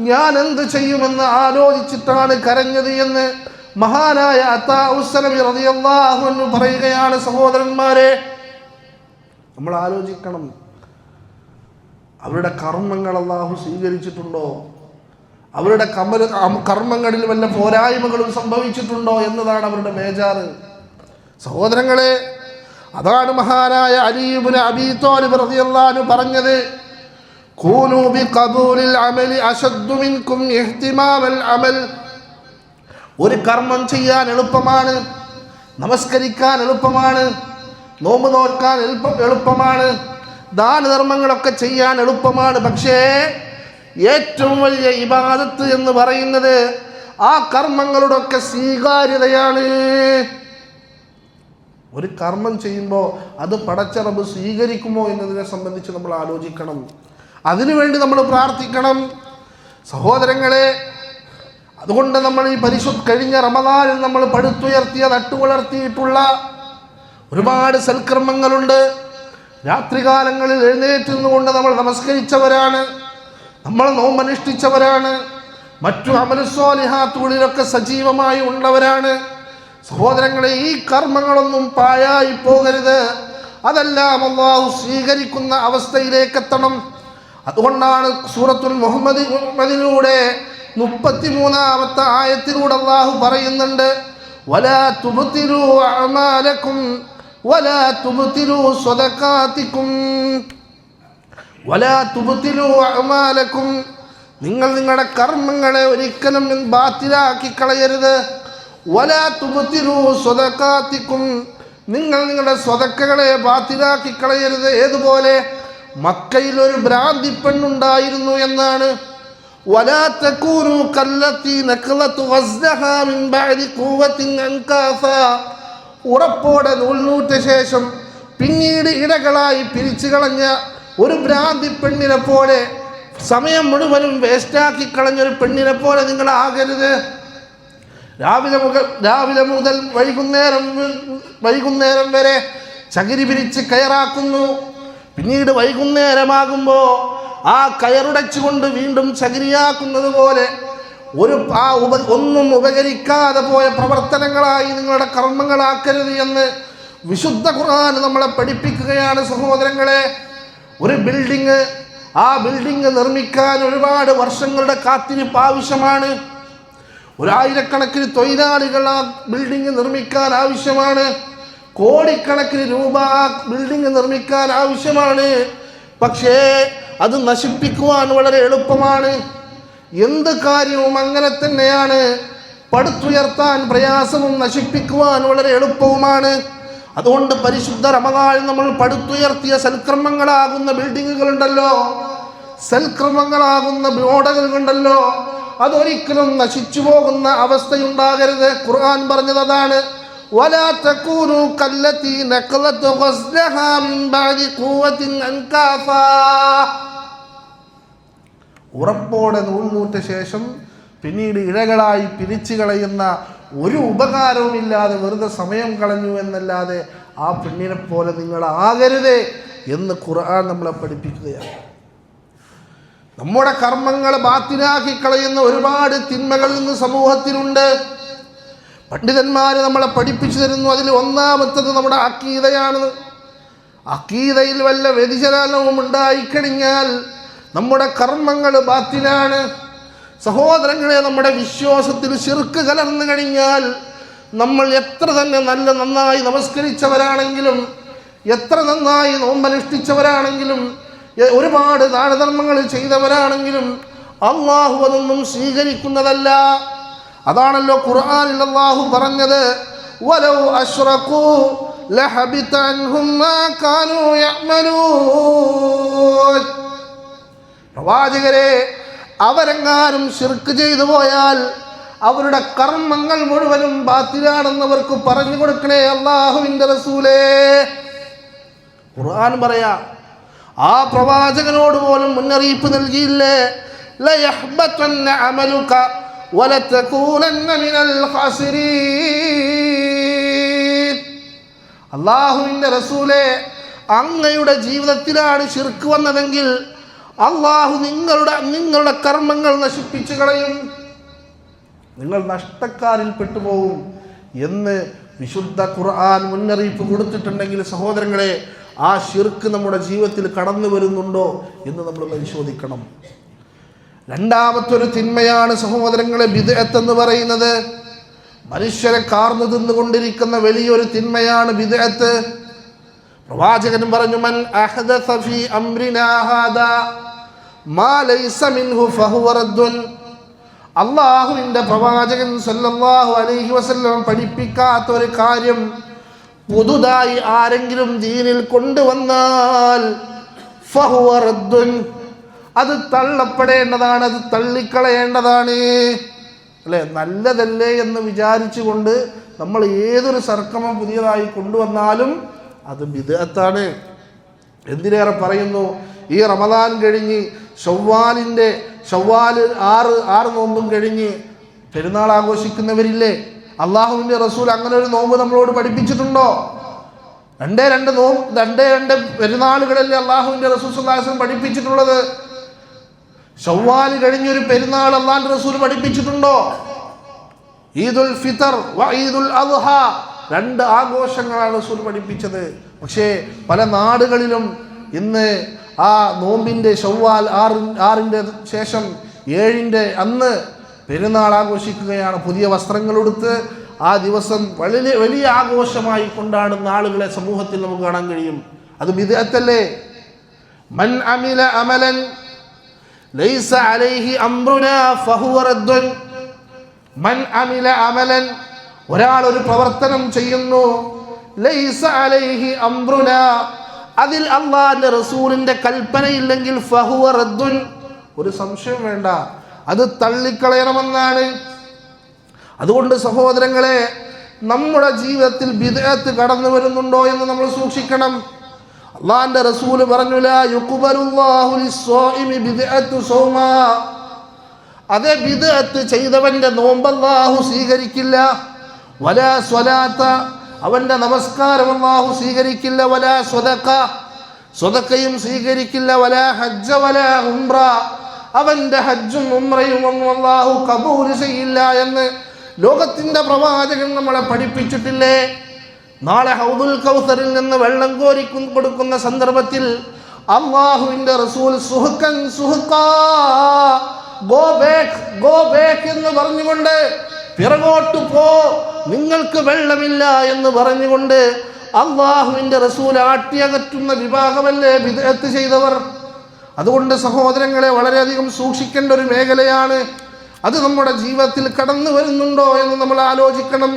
ഞാൻ എന്ത് ചെയ്യുമെന്ന് ആലോചിച്ചിട്ടാണ് കരഞ്ഞത് എന്ന് മഹാനായ അത്താഉ സലമി റളിയല്ലാഹു അൻഹു പറയുകയാണ്. സഹോദരന്മാരെ, നമ്മൾ ആലോചിക്കണം, അവരുടെ കർമ്മങ്ങൾ അള്ളാഹു സ്വീകരിച്ചിട്ടുണ്ടോ? അവരുടെ കർമ്മങ്ങളിൽ വല്ല പോരായ്മകളും സംഭവിച്ചിട്ടുണ്ടോ എന്നതാണ് അവരുടെ ബേജാറ്. സഹോദരങ്ങളെ, അതാണ് മഹാനായ അലി ഇബ്നു അബീ ത്വാലിബ് റളിയല്ലാഹു അൻഹു പറഞ്ഞത്, കൂനൂ ബിഖബൂലിൽ അമലി അശദ്ദു മിൻകും ഇഹ്തിമാമൽ അമൽ. ഒരു കർമ്മം ചെയ്യാൻ എളുപ്പമാണ്, നമസ്കരിക്കാൻ എളുപ്പമാണ്, നോമ്പ് നോൽക്കാൻ എളുപ്പമാണ്, ദാനധർമ്മങ്ങളൊക്കെ ചെയ്യാൻ എളുപ്പമാണ്. പക്ഷേ ഏറ്റവും വലിയ ഇബാദത്ത് എന്ന് പറയുന്നത് ആ കർമ്മങ്ങളുടെ ഒക്കെ സ്വീകാര്യതയാണ്. ഒരു കർമ്മം ചെയ്യുമ്പോൾ അത് പടച്ച റബ്ബ് സ്വീകരിക്കുമോ എന്നതിനെ സംബന്ധിച്ച് നമ്മൾ ആലോചിക്കണം. അതിനുവേണ്ടി നമ്മൾ പ്രാർത്ഥിക്കണം. സഹോദരങ്ങളെ, അതുകൊണ്ട് നമ്മൾ ഈ കഴിഞ്ഞ റമദാനിൽ നമ്മൾ പടുത്തുയർത്തിയ നട്ടുവളർത്തിയിട്ടുള്ള ഒരുപാട് സൽക്കർമ്മങ്ങളുണ്ട്. രാത്രികാലങ്ങളിൽ എഴുന്നേറ്റ് നിന്നുകൊണ്ട് നമ്മൾ നമസ്കരിച്ചവരാണ്, നമ്മൾ നോമ്പനുഷ്ഠിച്ചവരാണ്, മറ്റു അമലുസ്വാലിഹാത്തുകളിലൊക്കെ സജീവമായി ഉള്ളവരാണ്. സഹോദരങ്ങളെ, ഈ കർമ്മങ്ങളൊന്നും പാഴായി പോകരുത്. അതെല്ലാം അല്ലാഹു സ്വീകരിക്കുന്ന അവസ്ഥയിലേക്ക് എത്തണം. അതുകൊണ്ടാണ് സൂറത്തുൽ മുഹമ്മദിലൂടെ 33-ാമത്തെ ആയത്തിലൂടെ അല്ലാഹു പറയുന്നുണ്ട്, വലാ തുബ്തിലൂ അഅമാലക്കും വലാ തുബ്തിലൂ സ്വദഖാതിക്കും വലാ തുബ്തിലൂ അഅമാലക്കും. നിങ്ങൾ നിങ്ങളുടെ കർമ്മങ്ങളെ ഒരിക്കലും ബാത്തിലാക്കി കളയരുത്. വലാ തുബ്തിലൂ സ്വദഖാതിക്കും, നിങ്ങൾ നിങ്ങളുടെ സ്വതക്കകളെ ബാത്തിലാക്കി കളയരുത്. ഏതുപോലെ? മക്കയിൽ ഒരു ഭ്രാന്തി പെണ്ണുണ്ടായിരുന്നു എന്നാണ്. വലാ തകൂനു കല്ലത്തി നഖലതു ഗസ്ദഹാ മിൻ ബഅദി ഖുവത്തിൻ അൻകാഫാ. ഉറപ്പോടെ നൂൽനൂറ്റ ശേഷം പിന്നീട് ഇടകളായി പിരിച്ചു കളഞ്ഞ ഒരു ഭ്രാന്തി പെണ്ണിനെ പോലെ, സമയം മുഴുവനും വേസ്റ്റാക്കി കളഞ്ഞൊരു പെണ്ണിനെ പോലെ നിങ്ങൾ ആകരുത്. രാവിലെ മുതൽ വൈകുന്നേരം വരെ ചകിരി പിരിച്ച് കയറാക്കുന്നു. പിന്നീട് വൈകുന്നേരമാകുമ്പോൾ ആ കയറുടച്ചുകൊണ്ട് വീണ്ടും ചകിരിയാക്കുന്നത് പോലെ ഒന്നും ഉപകരിക്കാതെ പോയ പ്രവർത്തനങ്ങളായി നിങ്ങളുടെ കർമ്മങ്ങളാക്കരുത് എന്ന് വിശുദ്ധ ഖുർആൻ നമ്മളെ പഠിപ്പിക്കുകയാണ്. സഹോദരങ്ങളെ, ഒരു ബിൽഡിങ്, ആ ബിൽഡിങ് നിർമ്മിക്കാൻ ഒരുപാട് വർഷങ്ങളുടെ കാത്തിരിപ്പ് ആവശ്യമാണ്. 1000കണക്കിന് തൊഴിലാളികൾ ആ ബിൽഡിങ് നിർമ്മിക്കാൻ ആവശ്യമാണ്. കോടിക്കണക്കിന് രൂപ ആ ബിൽഡിങ് നിർമ്മിക്കാൻ ആവശ്യമാണ്. പക്ഷേ അത് നശിപ്പിക്കുവാൻ വളരെ എളുപ്പമാണ്. എന്ത് കാര്യവും അങ്ങനെ തന്നെയാണ്. പടുത്തുയർത്താൻ പ്രയാസവും നശിപ്പിക്കുവാൻ വളരെ എളുപ്പവുമാണ്. അതുകൊണ്ട് പരിശുദ്ധ റമദാനിൽ നമ്മൾ പടുത്തുയർത്തിയ സൽക്രമങ്ങളാകുന്ന ബിൽഡിങ്ങുകളുണ്ടല്ലോ, സൽക്രമങ്ങളാകുന്ന മോഡലുകളുണ്ടല്ലോ, അതൊരിക്കലും നശിച്ചു പോകുന്ന അവസ്ഥയുണ്ടാകരുത്. ഖുർആൻ പറഞ്ഞത് അതാണ്, വലാ തകൂനു കല്ലത്തി നഖലതു ഗസ്ദഹാ മിൻ ബഅദി ഖുവത്തിൻ അൻകാഫാ. ഉറപ്പോടെ നൂൽനൂറ്റ ശേഷം പിന്നീട് ഇഴകളായി പിരിച്ചു കളയുന്ന ഒരു ഉപകാരവുമില്ലാതെ വെറുതെ സമയം കളഞ്ഞു എന്നല്ലാതെ ആ പെണ്ണിനെ പോലെ നിങ്ങൾ ആകരുതേ എന്ന് ഖുർആൻ നമ്മളെ പഠിപ്പിക്കുകയാണ്. നമ്മുടെ കർമ്മങ്ങൾ ബാത്തിലാക്കി കളയുന്ന ഒരുപാട് തിന്മകൾ ഇന്ന് സമൂഹത്തിലുണ്ട്. പണ്ഡിതന്മാർ നമ്മളെ പഠിപ്പിച്ചു തരുന്നു. അതിൽ ഒന്നാമത്തത് നമ്മുടെ അഖീദയാണ്. അഖീദയിൽ വല്ല വ്യതിചലനവും ഉണ്ടായിക്കഴിഞ്ഞാൽ നമ്മുടെ കർമ്മങ്ങൾ ബാത്തിലാണ്. സഹോദരങ്ങളെ, നമ്മുടെ വിശ്വാസത്തിൽ ശിർക്ക് കലർന്നു കഴിഞ്ഞാൽ നമ്മൾ എത്ര തന്നെ നന്നായി നമസ്കരിച്ചവരാണെങ്കിലും, എത്ര നന്നായി നോമ്പനുഷ്ഠിച്ചവരാണെങ്കിലും, ഒരുപാട് ദാനധർമ്മങ്ങൾ ചെയ്തവരാണെങ്കിലും അള്ളാഹു അതൊന്നും സ്വീകരിക്കുന്നതല്ല. അതാണല്ലോ ഖുർആനിൽ അള്ളാഹു പറഞ്ഞത്, വലൗ അശ്റകൂ ലഹബിത അൻഹും മാ കാനൂ യഅമലൂൻ. പ്രവാചകരെ, അവരെങ്ങാനും ശിർക്ക് ചെയ്തു പോയാൽ അവരുടെ കർമ്മങ്ങൾ മുഴുവനും ബാത്തിലാണെന്നവർക്ക് പറഞ്ഞു കൊടുക്കണേ അല്ലാഹുവിൻ്റെ റസൂലേ. ഖുർആൻ പറയാ, ആ പ്രവാചകനോട് പോലും മുന്നറിയിപ്പ് നൽകിയില്ലേ, ലയഹ്ബതന്ന അമലുക വലതകൂനന്ന മിനൽ ഖാസിരീൻ. അല്ലാഹുവിൻ്റെ റസൂലേ, അങ്ങയുടെ ജീവിതത്തിലാണ് ശിർക്ക് വന്നതെങ്കിൽ അള്ളാഹു നിങ്ങളുടെ കർമ്മങ്ങൾ നശിപ്പിച്ചു കളയും, നിങ്ങൾ നഷ്ടക്കാരിൽ പെട്ടുപോകും എന്ന് വിശുദ്ധ ഖുർആൻ മുന്നറിയിപ്പ് കൊടുത്തിട്ടുണ്ടെങ്കിൽ സഹോദരങ്ങളെ, ആ ശിർക്ക് നമ്മുടെ ജീവിതത്തിൽ കടന്നു വരുന്നുണ്ടോ എന്ന് നമ്മൾ പരിശോധിക്കണം. രണ്ടാമത്തൊരു തിന്മയാണ് സഹോദരങ്ങളെ ബിദ്അത്ത് എന്ന് പറയുന്നത്. മനുഷ്യരെ കാർന്നു തിന്നുകൊണ്ടിരിക്കുന്ന വലിയൊരു തിന്മയാണ് ബിദ്അത്ത്. പ്രവാചകൻ പറഞ്ഞു, മൻ അഹ്ദസ ഫീ അംരിനാ ഹാദാ മാ ലൈസ മിൻഹു ഫഹുവ റദ്ദുൻ. അല്ലാഹുവിൻ്റെ പ്രവാചകൻ സല്ലല്ലാഹു അലൈഹി വസല്ലം പഠിപ്പിക്കാത്ത ഒരു കാര്യം പുതുതായി ആരെങ്കിലും ദീനിൽ കൊണ്ടുവന്നാൽ ഫഹുവ റദ്ദുൻ, അത് തള്ളപ്പെടേണ്ടതാണ്, അത് തള്ളിക്കളയേണ്ടതാണ്. അല്ലേ, നല്ലതല്ലേ എന്ന് വിചാരിച്ചുകൊണ്ട് നമ്മൾ ഏതൊരു സർക്കമം പുതിയതായി കൊണ്ടുവന്നാലും അത് ബിദ്അത്താണ്. എന്തിനേറെ പറയുന്നു, ഈ റമദാൻ കഴിഞ്ഞ് ഷവ്വാൽ 6 നോമ്പും കഴിഞ്ഞ് പെരുന്നാൾ ആഘോഷിക്കുന്നവരില്ലേ? അള്ളാഹുവിൻ്റെ റസൂൽ അങ്ങനെ ഒരു നോമ്പ് നമ്മളോട് പഠിപ്പിച്ചിട്ടുണ്ടോ? 2 പെരുന്നാളുകളല്ലേ അള്ളാഹുവിൻ്റെ റസൂൽ സ്വല്ലല്ലാഹു അലൈഹി വസല്ലം പഠിപ്പിച്ചിട്ടുള്ളത്? ഷവ്വാൽ കഴിഞ്ഞൊരു പെരുന്നാൾ അള്ളാഹുവിൻ്റെ റസൂൽ പഠിപ്പിച്ചിട്ടുണ്ടോ? ഈദുൽ ഫിത്തർ വ ഈദുൽ അദ്ഹ, 2 ആഘോഷങ്ങളാണ് റസൂൽ പഠിപ്പിച്ചത്. പക്ഷേ പല നാടുകളിലും ഇന്ന് ആ നോമ്പിൻ്റെ ഷവ്വാൽ 6-ന്റെ ശേഷം 7-ന്റെ അന്ന് പെരുന്നാൾ ആഘോഷിക്കുകയാണ്. പുതിയ വസ്ത്രങ്ങൾ ഉടുത്ത് ആ ദിവസം വലിയ ആഘോഷമായി കൊണ്ടാടുന്ന ആളുകളെ സമൂഹത്തിൽ നമുക്ക് കാണാൻ കഴിയും. അത് ബിദ്അത്തല്ലേ? മൻ അമില അമലൻ ലൈസ അലൈഹി അംറുനാ ഫഹുവ റദ്ദുൻ. മൻ അമില അമലൻ, ഒരാൾ ഒരു പ്രവർത്തനം ചെയ്യുന്നു, ലൈസ അലൈഹി അംറുനാ, അതിൽ അല്ലാഹുവിൻ്റെ റസൂലിൻ്റെ കൽപ്പനയില്ലെങ്കിൽ ഫഹുവ റദ്ദുൻ, ഒരു സംശയം വേണ്ട, അത് തള്ളിക്കളയണമെന്നാണ്. അതുകൊണ്ട് സഹോദരങ്ങളെ, നമ്മുടെ ജീവിതത്തിൽ ബിദ്അത്ത് കടന്നു വരുന്നുണ്ടോ എന്ന് നമ്മൾ സൂക്ഷിക്കണം. അള്ളാഹുവിൻ്റെ റസൂല് പറഞ്ഞു, ലാ യുഖ്ബലുല്ലാഹു ലിസ്സായിമി ബിദ്അത്തു സൗമാ. അതേ ബിദ്അത്ത് ചെയ്തവന്റെ നോമ്പ് അല്ലാഹു സ്വീകരിക്കില്ല. വലാ സ്വലാത്ത, അവന്റെ നമസ്കാരം അല്ലാഹു സ്വീകരിക്കില്ല. വലാ സ്വദഖ, സ്വദഖയും സ്വീകരിക്കില്ല. വലാ ഹജ്ജ വലാ ഉംറ, അവന്റെ ഹജ്ജും ഉംറയും ഒന്നും അല്ലാഹു കബൂൽ ചെയ്യില്ല എന്ന് ലോകത്തിന്റെ പ്രവാചകൻ നമ്മളെ പഠിപ്പിച്ചിട്ടില്ലേ? നാളെ ഹൗദുൽ കൗസറിൽ നിന്ന് വെള്ളം കോരി കൊടുക്കുന്ന സന്ദർഭത്തിൽ അല്ലാഹുവിന്റെ റസൂൽ സുഹ്കൻ സുഹ്കാ, ഗോ ബാക്ക് എന്ന് പറഞ്ഞുകൊണ്ട്, പിറകോട്ട് പോ, നിങ്ങൾക്ക് വെള്ളമില്ല എന്ന് പറഞ്ഞുകൊണ്ട് അല്ലാഹുവിന്റെ റസൂൽ ആട്ടിയകറ്റുന്ന വിഭാഗമല്ലേ ബിദ്അത്ത് ചെയ്തവർ. അതുകൊണ്ട് സഹോദരങ്ങളെ, വളരെയധികം സൂക്ഷിക്കേണ്ട ഒരു മേഖലയാണ്. അത് നമ്മുടെ ജീവിതത്തിൽ കടന്നു വരുന്നുണ്ടോ എന്ന് നമ്മൾ ആലോചിക്കണം.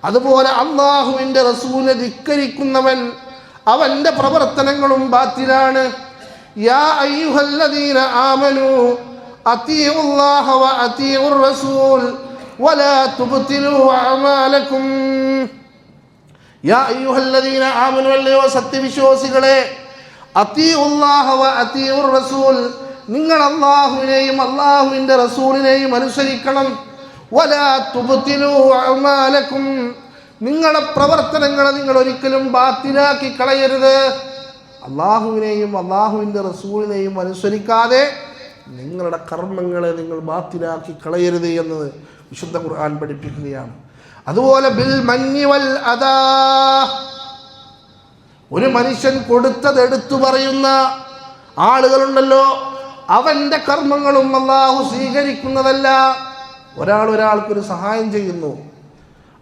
അതുപോലെ അല്ലാഹുവിന്റെ റസൂലിനെ ധിക്കരിക്കുന്നവൻ, അവന്റെ പ്രവർത്തനങ്ങളും ബാത്തിലാണ്. യാ അയ്യുഹല്ലദീന ആമനൂ അതീഉല്ലാഹ വ അതീഉർ റസൂൽ വലാ തുബ്തിലൂ അഅമാലക്കും. യാ അയ്യുഹല്ലദീന ആമനൂ, അല്ലയോ സത്യവിശ്വാസികളെ, അതീഉല്ലാഹ വ അതീഉർ റസൂൽ, നിങ്ങൾ അല്ലാഹുവിനെയും അല്ലാഹുവിൻ്റെ റസൂലിനെയും അനുസരിക്കണം. വലാ തുബ്തിലൂ അഅമാലക്കും, നിങ്ങളുടെ പ്രവർത്തനങ്ങളെ നിങ്ങൾ ഒരിക്കലും ബാത്തിലാക്കി കളയരുത്. അല്ലാഹുവിനെയും അല്ലാഹുവിൻ്റെ റസൂലിനെയും അനുസരിക്കാതെ നിങ്ങളുടെ കർമ്മങ്ങളെ നിങ്ങൾ ബാത്തിലാക്കി കളയരുത് എന്ന് വിശുദ്ധ ഖുർആൻ പഠിപ്പിക്കുകയാണ്. അതുപോലെ ബിൽ മന്നി വൽ അദാ, ഒരു മനുഷ്യൻ കൊടുത്തത് എടുത്തു പറയുന്ന ആളുകളുണ്ടല്ലോ, അവൻ്റെ കർമ്മങ്ങളും അല്ലാഹു സ്വീകരിക്കുന്നതല്ല. ഒരാൾക്കൊരു സഹായം ചെയ്യുന്നു,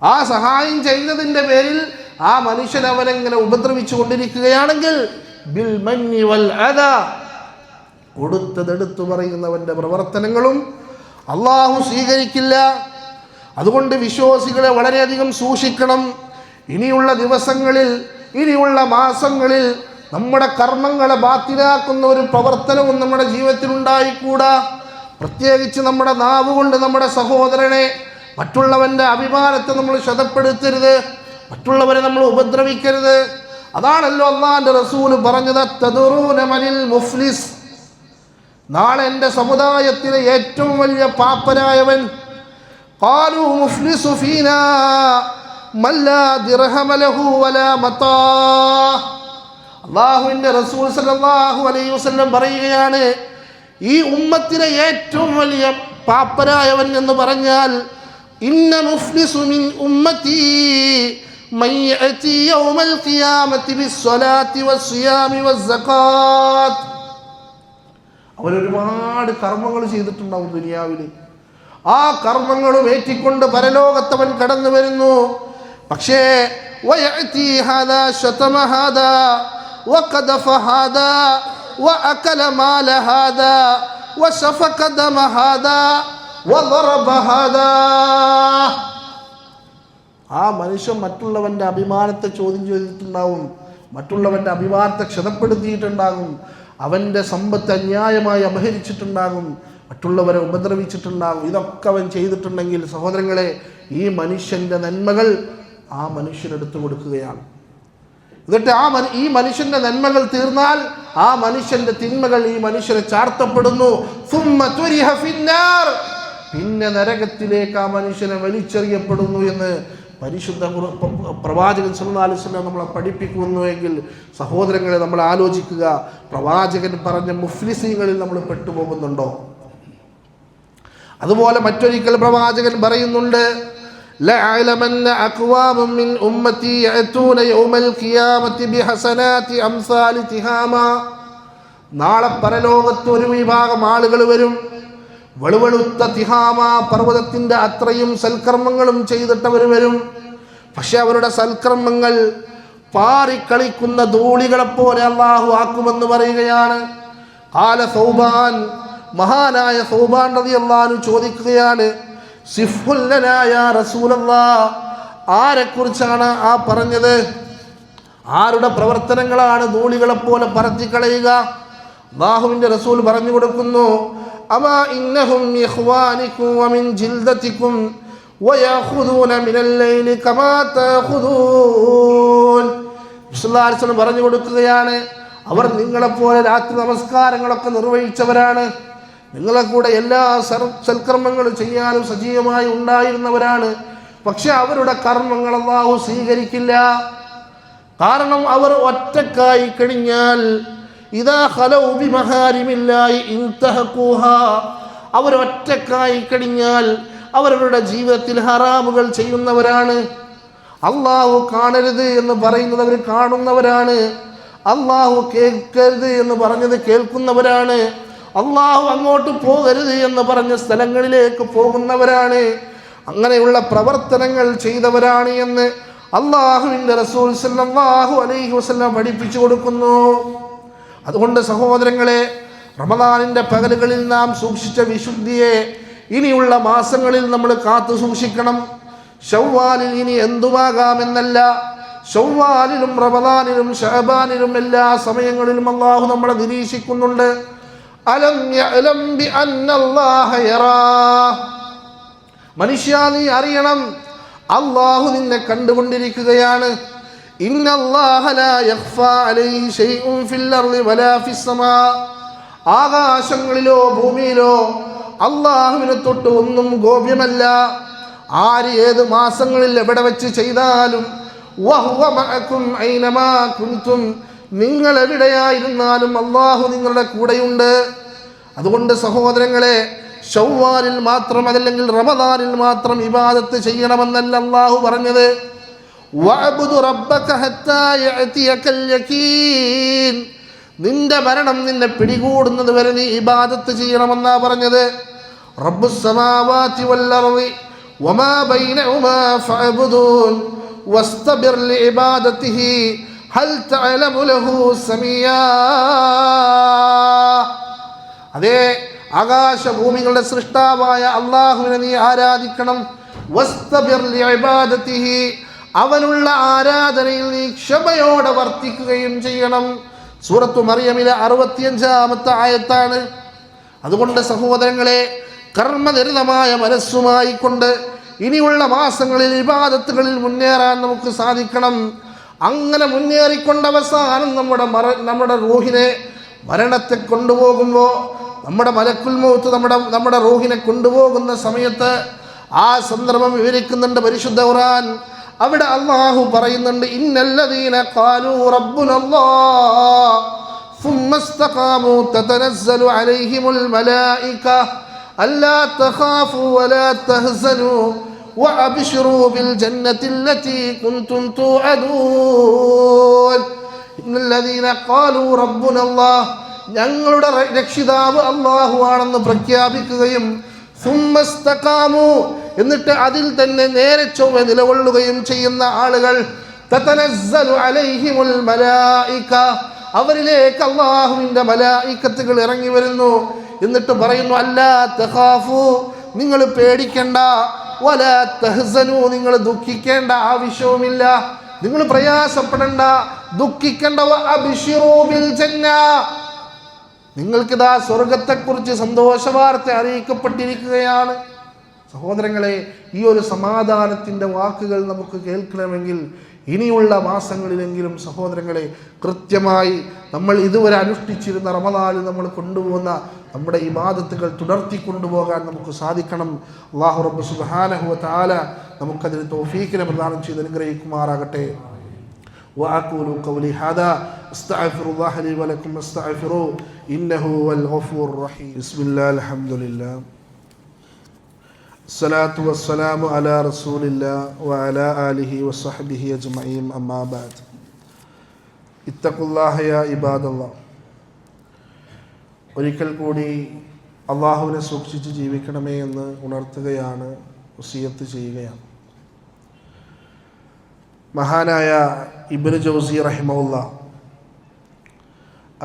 ആ സഹായം ചെയ്തതിൻ്റെ പേരിൽ ആ മനുഷ്യൻ അവനെങ്ങനെ ഉപദ്രവിച്ചു കൊണ്ടിരിക്കുകയാണെങ്കിൽ ബിൽ മന്നി വൽ അദാ, കൊടുത്തതെടുത്തു പറയുന്നവൻ്റെ പ്രവർത്തനങ്ങളും അല്ലാഹു സ്വീകരിക്കില്ല. അതുകൊണ്ട് വിശ്വാസികളെ വളരെയധികം സൂക്ഷിക്കണം. ഇനിയുള്ള ദിവസങ്ങളിൽ, ഇനിയുള്ള മാസങ്ങളിൽ നമ്മുടെ കർമ്മങ്ങളെ ബാത്തിലാക്കുന്ന ഒരു പ്രവർത്തനവും നമ്മുടെ ജീവിതത്തിൽ ഉണ്ടായിക്കൂടാ. പ്രത്യേകിച്ച് നമ്മുടെ നാവ് കൊണ്ട് നമ്മുടെ സഹോദരനെ, മറ്റുള്ളവൻ്റെ അഭിമാനത്തെ നമ്മൾ ക്ഷതപ്പെടുത്തരുത്, മറ്റുള്ളവരെ നമ്മൾ ഉപദ്രവിക്കരുത്. അതാണല്ലോ അല്ലാഹുവിൻ്റെ റസൂൽ പറഞ്ഞത്, തദറൂന മനിൽ മുഫ്ലിസ്, നാളെ എൻ്റെ സമുദായത്തിലെ ഏറ്റവും വലിയ പാപ്പനായവൻ. ഖാലൂ മുഫ്ലിസു ഫീനാ മൻ ലാ ദിർഹമ ലഹു വലാ മതാ. അല്ലാഹുവിൻ്റെ റസൂൽ സല്ലല്ലാഹു അലൈഹി വസല്ലം പറയുകയാണ്, ഈ ഉമ്മത്തിലെ ഏറ്റവും വലിയ പാപ്പനായവൻ എന്ന് പറഞ്ഞാൽ ഇന്ന മുഫ്ലിസു മിൻ ഉമ്മത്തി മൻ യഅതി യൗമൽ ഖിയാമത്തി ബിസ്സലാത്തി വസ്സിയാമി വസ്സകാത്ത്. അവരൊരുപാട് കർമ്മങ്ങൾ ചെയ്തിട്ടുണ്ടാവും ദുനിയാവിൽ. ആ കർമ്മങ്ങളും ഏറ്റിക്കൊണ്ട് പരലോകത്തവൻ കടന്നു വരുന്നു. പക്ഷേ വയഅതി ഹാദാ ശതമ ഹാദാ വഖദഫ ഹാദാ വഅകല മാല ഹാദാ വസഫക ദമ ഹാദാ വദറബ ഹാദാ. ആ മനുഷ്യൻ മറ്റുള്ളവൻ്റെ അഭിമാനത്തെ ചോദ്യം ചെയ്തിട്ടുണ്ടാവും, മറ്റുള്ളവൻ്റെ അഭിമാനത്തെ ക്ഷതപ്പെടുത്തിയിട്ടുണ്ടാകും, അവൻ്റെ സമ്പത്ത് അന്യായമായി അപഹരിച്ചിട്ടുണ്ടാകും, മറ്റുള്ളവരെ ഉപദ്രവിച്ചിട്ടുണ്ടാകും. ഇതൊക്കെ അവൻ ചെയ്തിട്ടുണ്ടെങ്കിൽ സഹോദരങ്ങളെ, ഈ മനുഷ്യൻ്റെ നന്മകൾ ആ മനുഷ്യനെടുത്തു കൊടുക്കുകയാണ്. എന്നിട്ട് ഈ മനുഷ്യൻ്റെ നന്മകൾ തീർന്നാൽ ആ മനുഷ്യൻ്റെ തിന്മകൾ ഈ മനുഷ്യനെ ചാർത്തപ്പെടുന്നു. പിന്നെ നരകത്തിലേക്ക് ആ മനുഷ്യനെ വലിച്ചെറിയപ്പെടുന്നു എന്ന് പരിശുദ്ധ പ്രവാചകൻ സല്ലല്ലാഹു അലൈഹി വസല്ലം നമ്മളെ പഠിപ്പിക്കുന്നുവെങ്കിൽ സഹോദരങ്ങളെ, നമ്മൾ ആലോചിക്കുക, പ്രവാചകൻ പറഞ്ഞ മുഫ്ലിസീങ്ങളിൽ നമ്മൾ പെട്ടുപോകുന്നുണ്ടോ? അതുപോലെ മറ്റൊരിക്കൽ പ്രവാചകൻ പറയുന്നുണ്ട്, ലഅലമന്ന അഖ്വാമൻ മിൻ ഉമ്മത്തി യഅതൂന യൗമൽ ഖിയാമത്തി ബിഹസനാതി അംസാലി തിഹാമ. നാളെ പരലോകത്ത് ഒരു വിഭാഗം ആളുകൾ വരും, വെളുവെളുത്ത തിഹാമ പർവ്വതത്തിൻ്റെ അത്രയും സൽക്കർമ്മങ്ങളും ചെയ്തിട്ടവർ വരും. പക്ഷെ അവരുടെ സൽക്കർമ്മങ്ങൾ പാറിക്കളിക്കുന്ന ധൂളികളെപ്പോലെ അല്ലാഹു ആക്കുമെന്ന് പറയുകയാണ്. ഖാല സൗബാൻ, മഹാനായ സൗബാൻ റളിയല്ലാഹു അൻഹു ചോദിക്കുകയാണ്, സിഫ്ഹുൽ ലനാ യാ റസൂലല്ലാഹ്, ആരെക്കുറിച്ചാണ് ആ പറഞ്ഞത്? ആരുടെ പ്രവർത്തനങ്ങളാണ് ധൂളികളെപ്പോലെ പറത്തിക്കളയുക? അല്ലാഹുവിൻ്റെ റസൂൽ പറഞ്ഞു കൊടുക്കുന്നു, അമാ ഇന്നഹും ഇഖ്വാനികും വമിൻ ജിൽദതികും വയഖുദൂന മിനൽ ലൈലി കമാ തഖുദൂൻ. റസൂലുള്ളാഹി സ്വല്ലല്ലാഹു അലൈഹി വസല്ലം പറഞ്ഞു കൊടുക്കുകയാണ്, അവർ നിങ്ങളെപ്പോലെ രാത്രി നമസ്കാരങ്ങളൊക്കെ നിർവഹിച്ചവരാണ്, നിങ്ങളെ കൂടെ എല്ലാ സൽക്കർമ്മങ്ങളും ചെയ്യാനും സജീവമായി ഉണ്ടായിരുന്നവരാണ്. പക്ഷെ അവരുടെ കർമ്മങ്ങൾ അല്ലാഹു സ്വീകരിക്കില്ല. കാരണം അവർ ഒറ്റക്കായി കഴിഞ്ഞാൽ ഇദാ ഖലൗ ബിമഹാരിമില്ലാഹി ഇൻതഹഖൂഹാ, അവർ ഒറ്റക്കായി കഴിഞ്ഞാൽ അവരുടെ ജീവിതത്തിൽ ഹറാമുകൾ ചെയ്യുന്നവരാണ്. അല്ലാഹു കാണരുത് എന്ന് പറയുന്നത് അവർ കാണുന്നവരാണ്, അല്ലാഹു കേൾക്കരുത് എന്ന് പറഞ്ഞത് കേൾക്കുന്നവരാണ്, അല്ലാഹു അങ്ങോട്ട് പോകരുത് എന്ന് പറഞ്ഞ സ്ഥലങ്ങളിലേക്ക് പോകുന്നവരാണ്. അങ്ങനെയുള്ള പ്രവർത്തനങ്ങൾ ചെയ്തവരാണ് എന്ന് അല്ലാഹുവിൻ്റെ റസൂൽ സല്ലല്ലാഹു അലൈഹി വസല്ലം പഠിപ്പിച്ചു കൊടുക്കുന്നു. അതുകൊണ്ട് സഹോദരങ്ങളെ, റമദാനിൻ്റെ പകലുകളിൽ നാം സൂക്ഷിച്ച വിശുദ്ധിയെ ഇനിയുള്ള മാസങ്ങളിൽ നമ്മൾ കാത്തു സൂക്ഷിക്കണം. ശവ്വാലിൽ ഇനി എന്തുമാകാമെന്നല്ല, ശവ്വാലിലും റമദാനിലും ശഅബാനിലും എല്ലാ സമയങ്ങളിലും അല്ലാഹു നമ്മളെ നിരീക്ഷിക്കുന്നുണ്ട്. അലം യഅലം ബിഅന്നല്ലാഹ യറാ, മനുഷ്യ നീ അറിയണം, അല്ലാഹു നിന്നെ കണ്ടുകൊണ്ടിരിക്കുകയാണ്. ഇന്നല്ലാഹ ലാ യഖ്ഫാ അലൈഹി ശൈഉൻ ഫിൽ അർളി വലാ ഫിസ് സമാ, ആകാശങ്ങളിലോ ഭൂമിയിലോ അള്ളാഹുവിനെ തൊട്ട് ഒന്നും ഗോപ്യമല്ല. ആര് ഏത് മാസങ്ങളിൽ എവിടെ വെച്ച് ചെയ്താലും വഹുവ മഅകും ഐനമാ കുൻതും, നിങ്ങൾ എവിടെയായിരുന്നാലും അള്ളാഹു നിങ്ങളുടെ കൂടെയുണ്ട്. അതുകൊണ്ട് സഹോദരങ്ങളെ, ശവ്വാലിൽ മാത്രം അതല്ലെങ്കിൽ റമദാനിൽ മാത്രം ഇബാദത്ത് ചെയ്യണമെന്നല്ല അള്ളാഹു പറഞ്ഞത്. വഅബ്ദു റബ്ബക ഹത്താ യഅതിയകൽ യഖീൻ, നിന്റെ മരണം നിന്നെ പിടികൂടുന്നത് വരെ നീ ഇബാദത്ത് ചെയ്യണമെന്നാ പറഞ്ഞത്. റബ്ബുസ് സമാവാതി വൽ അർളി വമാ ബൈനഹുമാ ഫഅബ്ദൂൻ വസ്തബിർ ലിഇബാദതിഹി ഹൽ തഅലമു ലഹു സമീയാ. അതേ ആകാശഭൂമികളുടെ സൃഷ്ടാവായ അള്ളാഹുവിനെ നീ ആരാധിക്കണം. വസ്തബിർ ലിഇബാദതിഹി, അവനുള്ള ആരാധനയിൽ നീ ക്ഷമയോടെ വർത്തിക്കുകയും ചെയ്യണം. സൂറത്തു മറിയമിലെ 65-ാമത്തെ ആയത്താണ്. അതുകൊണ്ട് സഹോദരങ്ങളെ, കർമ്മനിരതമായ മനസ്സുമായി കൊണ്ട് ഇനിയുള്ള മാസങ്ങളിൽ ഇബാദത്തുകളിൽ മുന്നേറാൻ നമുക്ക് സാധിക്കണം. അങ്ങനെ മുന്നേറിക്കൊണ്ട് അവസാനം നമ്മുടെ റൂഹിനെ മരണത്തെ കൊണ്ടുപോകുമ്പോൾ, നമ്മുടെ മലക്കുൽ മൗത്ത് നമ്മുടെ റൂഹിനെ കൊണ്ടുപോകുന്ന സമയത്ത് ആ സന്ദർഭം വിവരിക്കുന്നുണ്ട് പരിശുദ്ധ ഖുർആൻ. അവിടെ അല്ലാഹു പറയുന്നുണ്ട്, ഇന്നല്ലദീന ഖാലൂ റബ്ബുനല്ലാഹ് ثم استقاموا تتنزل عليهم الملائكة ألا تخافوا ولا تحزنوا وأبشروا بالجنة التي كنتم توعدون. إن الذين قالوا ربنا الله, ഞങ്ങളുടെ രക്ഷിതാവ് അല്ലാഹു ആണെന്ന് പ്രഖ്യാപിക്കുകയും ثم استقاموا, എന്നിട്ട് അതിൽ തന്നെ നേരെ ചൊവ്വെ നിലകൊള്ളുകയും ചെയ്യുന്ന ആളുകൾ, തതനസ്സലു അലൈഹിമുൽ മലായിക, അവരിലേക്ക് അല്ലാഹുവിൻ്റെ മലായികത്തുകൾ ഇറങ്ങി വരുന്നു. എന്നിട്ട് പറയുന്നു, അല്ലാ തഖാഫു, നിങ്ങൾ പേടിക്കേണ്ട, വലാ തഹ്സനു, നിങ്ങൾ ദുഃഖിക്കേണ്ട ആവശ്യവുമില്ല, നിങ്ങൾ പ്രയാസപ്പെടേണ്ട, ദുഃഖിക്കേണ്ട. വഅബ്ശിറൂ ബിൽ ജന്ന, നിങ്ങൾക്കിതാ സ്വർഗത്തെക്കുറിച്ച് സന്തോഷ വാർത്ത അറിയിക്കപ്പെട്ടിരിക്കുകയാണ്. സഹോദരങ്ങളെ, ഈ ഒരു സമാധാനത്തിൻ്റെ വാക്കുകൾ നമുക്ക് കേൾക്കണമെങ്കിൽ ഇനിയുള്ള മാസങ്ങളിലെങ്കിലും സഹോദരങ്ങളെ കൃത്യമായി നമ്മൾ ഇതുവരെ അനുഷ്ഠിച്ചിരുന്ന റമദാനിൽ നമ്മൾ കൊണ്ടുപോകുന്ന നമ്മുടെ ഇബാദത്തുകൾ തുടർത്തി കൊണ്ടുപോകാൻ നമുക്ക് സാധിക്കണം. അല്ലാഹു റബ്ബ് സുബ്ഹാനഹു വ തആല നമുക്കതിന് തൗഫീഖിനെ പ്രദാനം ചെയ്ത് അനുഗ്രഹിക്കുമാറാകട്ടെ. وأقول قولي هذا أستغفر الله لي ولكم استغفروه إنه هو الغفور الرحيم. بسم الله الحمد لله الصلاة والسلام على رسول الله وعلى آله وصحبه أجمعين أما بعد اتقوا الله يا عباد الله. ഒരിക്കൽ കൂടി അള്ളാഹുവിനെ സൂക്ഷിച്ച് ജീവിക്കണമേ എന്ന് ഉണർത്തുകയാണ്, വസിയത്ത് ചെയ്യുകയാണ്. മഹാനായ ഇബ്നു ജൗസി റഹിമഹുല്ല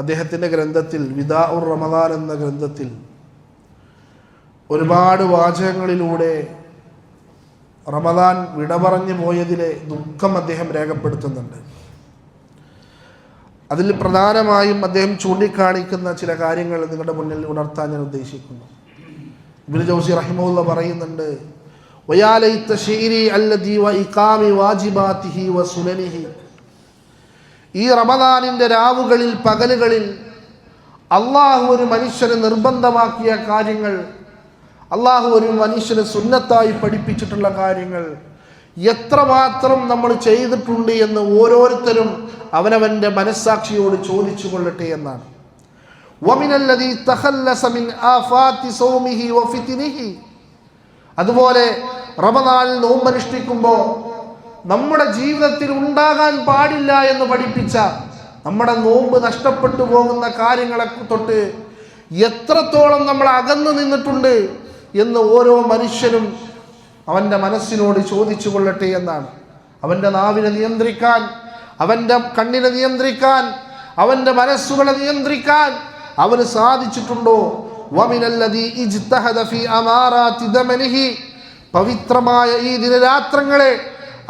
അദ്ദേഹത്തിൻ്റെ ഗ്രന്ഥത്തിൽ വിദാഉർ റമദാൻ എന്ന ഗ്രന്ഥത്തിൽ ഒരുപാട് വാചകങ്ങളിലൂടെ റമദാൻ വിട പറഞ്ഞു പോയതിലെ ദുഃഖം അദ്ദേഹം രേഖപ്പെടുത്തുന്നുണ്ട്. അതിൽ പ്രധാനമായും അദ്ദേഹം ചൂണ്ടിക്കാണിക്കുന്ന ചില കാര്യങ്ങൾ നിങ്ങളുടെ മുന്നിൽ ഉണർത്താൻ ഞാൻ ഉദ്ദേശിക്കുന്നു. ഇബ്നു ജൗസി റഹിമഹുല്ല പറയുന്നുണ്ട്, വയാ ലൈത ശിഅരി അല്ലദി വഇഖാമി വാജിബാതിഹി വസുനനിഹി, ഈ റമദാനിൻ്റെ രാവുകളിൽ പകലുകളിൽ അള്ളാഹു ഒരു മനുഷ്യന് നിർബന്ധമാക്കിയ കാര്യങ്ങൾ, അള്ളാഹു ഒരു മനുഷ്യന് സുന്നത്തായി പഠിപ്പിച്ചിട്ടുള്ള കാര്യങ്ങൾ എത്രമാത്രം നമ്മൾ ചെയ്തിട്ടുണ്ട് എന്ന് ഓരോരുത്തരും അവനവൻ്റെ മനസ്സാക്ഷിയോട് ചോദിച്ചു കൊള്ളട്ടെ എന്നാണ്. വമിനല്ലദീ തഖല്ലസ മിൻ ആഫാതി സൗമിഹി വഫിത്നിഹി, അതുപോലെ റമദാനിൽ നോമ്പനുഷ്ഠിക്കുമ്പോൾ നമ്മുടെ ജീവിതത്തിൽ ഉണ്ടാകാൻ പാടില്ല എന്ന് പഠിപ്പിച്ച നമ്മുടെ നോമ്പ് നഷ്ടപ്പെട്ടു പോകുന്ന കാര്യങ്ങളെ തൊട്ട് എത്രത്തോളം നമ്മൾ അകന്നു നിന്നിട്ടുണ്ട് എന്ന് ഓരോ മനുഷ്യനും അവൻ്റെ മനസ്സിനോട് ചോദിച്ചു കൊള്ളട്ടെ എന്നാണ്. അവൻ്റെ നാവിനെ നിയന്ത്രിക്കാൻ, അവൻ്റെ കണ്ണിനെ നിയന്ത്രിക്കാൻ, അവൻ്റെ മനസ്സുകളെ നിയന്ത്രിക്കാൻ അവന് സാധിച്ചിട്ടുണ്ടോ? വമിനല്ലദീ ഇജ്തഹദ ഫീ അമാറാതി ദമനിഹി, പവിത്രമായ ഈ ദിനരാത്രങ്ങളെ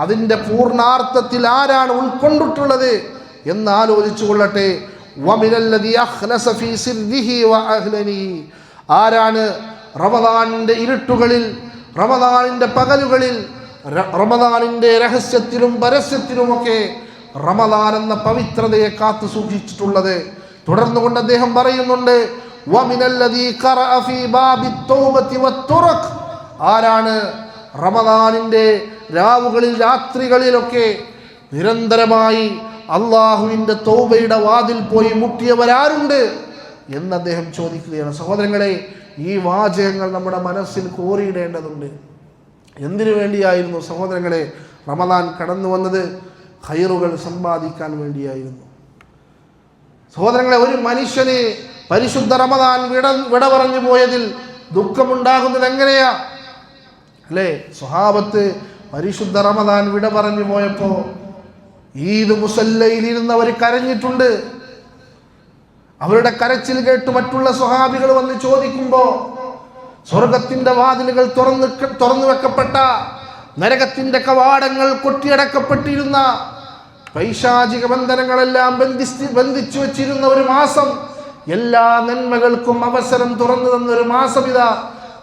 അതിൻ്റെ പൂർണ്ണാർത്ഥത്തിൽ ആരാണ് ഉൾക്കൊണ്ടിട്ടുള്ളത് എന്ന് ആലോചിച്ചു കൊള്ളട്ടെ. വമിനല്ലദീ അഖ്ലസ ഫീ സിർരിഹി വഅഹ്ലനിഹി, ആരാണ് റമദാനിൻ്റെ ഇരുട്ടുകളിൽ, റമദാനിൻ്റെ പകലുകളിൽ, റമദാനിൻ്റെ രഹസ്യത്തിലും പരസ്യത്തിലുമൊക്കെ റമദാൻ എന്ന പവിത്രതയെ കാത്തു സൂക്ഷിച്ചിട്ടുള്ളത്. തുടർന്നുകൊണ്ട് അദ്ദേഹം പറയുന്നുണ്ട്, വമിനല്ലദീ ഖറഅ ഫീ ബാബി തൗബതി വത്തുറഖ്, ആരാണ് റമദാനിന്റെ രാവുകളിൽ രാത്രികളിലൊക്കെ നിരന്തരമായി അള്ളാഹുവിന്റെ തൗബയുടെ വാതിൽ പോയി മുട്ടിയവരാരുണ്ട് എന്ന് അദ്ദേഹം ചോദിക്കുകയാണ്. സഹോദരങ്ങളെ, ഈ വാചകങ്ങൾ നമ്മുടെ മനസ്സിൽ കോറിയിടേണ്ടതുണ്ട്. എന്തിനു വേണ്ടിയായിരുന്നു സഹോദരങ്ങളെ റമദാൻ കടന്നു വന്നത്? ഖൈറുകൾ സമ്പാദിക്കാൻ വേണ്ടിയായിരുന്നു. സഹോദരങ്ങളെ, ഒരു മനുഷ്യന് പരിശുദ്ധ റമദാൻ വിട പറഞ്ഞു പോയതിൽ ദുഃഖമുണ്ടാകുന്നത് എങ്ങനെയാ? അല്ലേ, സ്വഹാബത്ത് പരിശുദ്ധ റമദാൻ വിട പറഞ്ഞു പോയപ്പോ ഈദ് മുസല്ലയിൽ ഇരുന്നവർ കരഞ്ഞിട്ടുണ്ട്. അവരുടെ കരച്ചിൽ കേട്ട് മറ്റുള്ള സ്വഹാബികൾ വന്ന് ചോദിക്കുമ്പോ സ്വർഗത്തിന്റെ വാതിലുകൾ തുറന്നു വെക്കപ്പെട്ട, നരകത്തിന്റെ കവാടങ്ങൾ കൊട്ടിയടക്കപ്പെട്ടിരുന്ന, പൈശാചിക ബന്ധനങ്ങളെല്ലാം ബന്ധിച്ചു വെച്ചിരുന്ന ഒരു മാസം, എല്ലാ നന്മകൾക്കും അവസരം തുറന്നു തന്ന ഒരു മാസം ഇതാ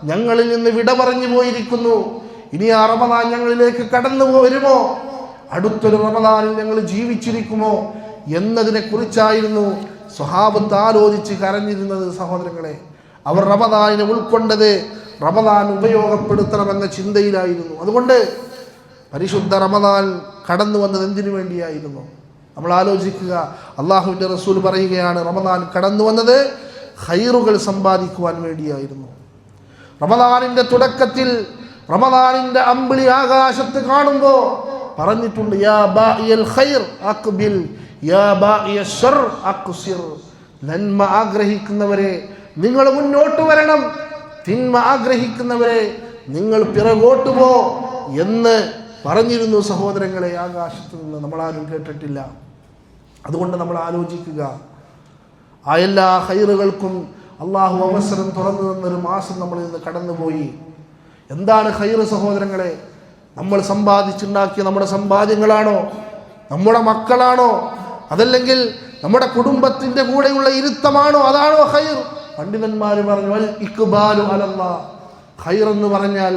ഞങ്ങളിൽ നിന്ന് വിട പറഞ്ഞു പോയിരിക്കുന്നു. ഇനി ആ റമദാൻ ഞങ്ങളിലേക്ക് കടന്നു വരുമോ? അടുത്തൊരു റമദാനിൽ ഞങ്ങൾ ജീവിച്ചിരിക്കുമോ എന്നതിനെ കുറിച്ചായിരുന്നു സ്വഹാബത്ത് ആലോചിച്ച് കരഞ്ഞിരുന്നത്. സഹോദരങ്ങളെ, അവർ റമദാനിനെ ഉൾക്കൊണ്ടത് റമദാൻ ഉപയോഗപ്പെടുത്തണമെന്ന ചിന്തയിലായിരുന്നു. അതുകൊണ്ട് പരിശുദ്ധ റമദാൻ കടന്നു വന്നത് എന്തിനു വേണ്ടിയായിരുന്നു? നമ്മൾ ആലോചിക്കുക. അള്ളാഹുവിൻ്റെ റസൂൽ പറയുകയാണ്, റമദാൻ കടന്നു വന്നത് ഖൈറുകൾ സമ്പാദിക്കുവാൻ വേണ്ടിയായിരുന്നു. റമദാനിന്റെ തുടക്കത്തിൽ റമദാനിന്റെ അമ്പിളി ആകാശത്ത് കാണുമ്പോൾ പറഞ്ഞിട്ടുണ്ട്, യാ ബാഇയൽ ഖൈർ അഖ്ബിൽ യാ ബാഇയൽ ശർ അഖ്സിർ. നന്മ ആഗ്രഹിക്കുന്നവരെ നിങ്ങൾ മുന്നോട്ട് വരണം, തിന്മ ആഗ്രഹിക്കുന്നവരെ നിങ്ങൾ പിറകോട്ട് പോ എന്ന് പറഞ്ഞിരുന്നു. സഹോദരങ്ങളെ, ആകാശത്ത് നിന്ന് നമ്മളാരും കേട്ടിട്ടില്ല. അതുകൊണ്ട് നമ്മൾ ആലോചിക്കുക, ആ എല്ലാ ഖൈറുകൾക്കും അള്ളാഹു അവസരം തുറന്നു തന്നൊരു മാസം നമ്മളിൽ നിന്ന് കടന്നുപോയി. എന്താണ് ഖൈറ് സഹോദരങ്ങളെ? നമ്മൾ സമ്പാദിച്ചുണ്ടാക്കിയ നമ്മുടെ സമ്പാദ്യങ്ങളാണോ? നമ്മുടെ മക്കളാണോ? അതല്ലെങ്കിൽ നമ്മുടെ കുടുംബത്തിന്റെ കൂടെയുള്ള ഇരുത്തമാണോ? അതാണോ ഖൈർ? പണ്ഡിതന്മാർ പറഞ്ഞു, വൽ ഇഖ്ബാലു അലല്ലാഹ്. ഖൈർ എന്ന് പറഞ്ഞാൽ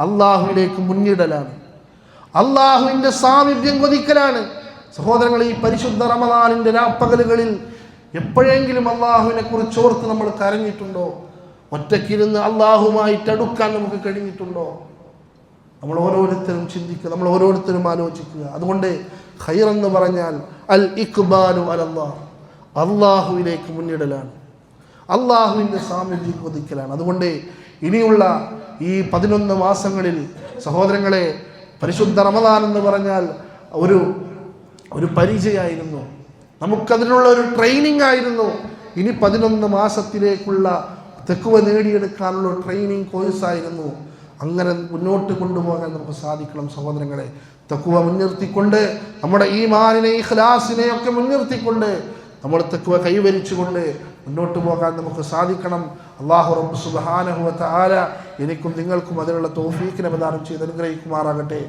അള്ളാഹുവിലേക്ക് മുന്നിടലാണ്, അള്ളാഹുവിന്റെ സാമീപ്യം കൊതിക്കലാണ്. സഹോദരങ്ങൾ, ഈ പരിശുദ്ധ റമദാനിന്റെ രാപ്പകലുകളിൽ എപ്പോഴെങ്കിലും അള്ളാഹുവിനെ കുറിച്ച് ഓർത്ത് നമ്മൾ കരഞ്ഞിട്ടുണ്ടോ? ഒറ്റയ്ക്കിരുന്ന് അള്ളാഹുമായിട്ട് അടുക്കാൻ നമുക്ക് കഴിഞ്ഞിട്ടുണ്ടോ? നമ്മൾ ഓരോരുത്തരും ചിന്തിക്കുക, നമ്മൾ ഓരോരുത്തരും ആലോചിക്കുക. അതുകൊണ്ട് ഖൈർ എന്ന് പറഞ്ഞാൽ അൽ ഇഖ്ബാലു അലല്ലാഹ്, അള്ളാഹുവിലേക്ക് മുന്നിടലാണ്, അള്ളാഹുവിൻ്റെ സാമീപ്യം കൊതിക്കലാണ്. അതുകൊണ്ട് ഇനിയുള്ള ഈ 11 മാസങ്ങളിൽ സഹോദരങ്ങളെ, പരിശുദ്ധ റമദാൻ എന്ന് പറഞ്ഞാൽ ഒരു പരിചയമായിരുന്നു, നമുക്കതിനുള്ള ഒരു ട്രെയിനിങ് ആയിരുന്നു. ഇനി 11 മാസത്തിലേക്കുള്ള തെക്കുവ നേടിയെടുക്കാനുള്ള ട്രെയിനിങ് കോഴ്സായിരുന്നു. അങ്ങനെ മുന്നോട്ട് കൊണ്ടുപോകാൻ നമുക്ക് സാധിക്കണം സഹോദരങ്ങളെ. തഖ്വ മുൻനിർത്തിക്കൊണ്ട്, നമ്മുടെ ഈമാനിനെ ഇഖ്ലാസിനെ ഒക്കെ മുൻനിർത്തിക്കൊണ്ട് നമ്മൾ തഖ്വ കൈവരിച്ചുകൊണ്ട് മുന്നോട്ട് പോകാൻ നമുക്ക് സാധിക്കണം. അല്ലാഹു റബ്ബ് സുബ്ഹാനഹു വ തആല എനിക്കും നിങ്ങൾക്കും അതിനുള്ള തൗഫീഖിനെ പ്രദാനം ചെയ്ത് അനുഗ്രഹിക്കുമാറാകട്ടെ.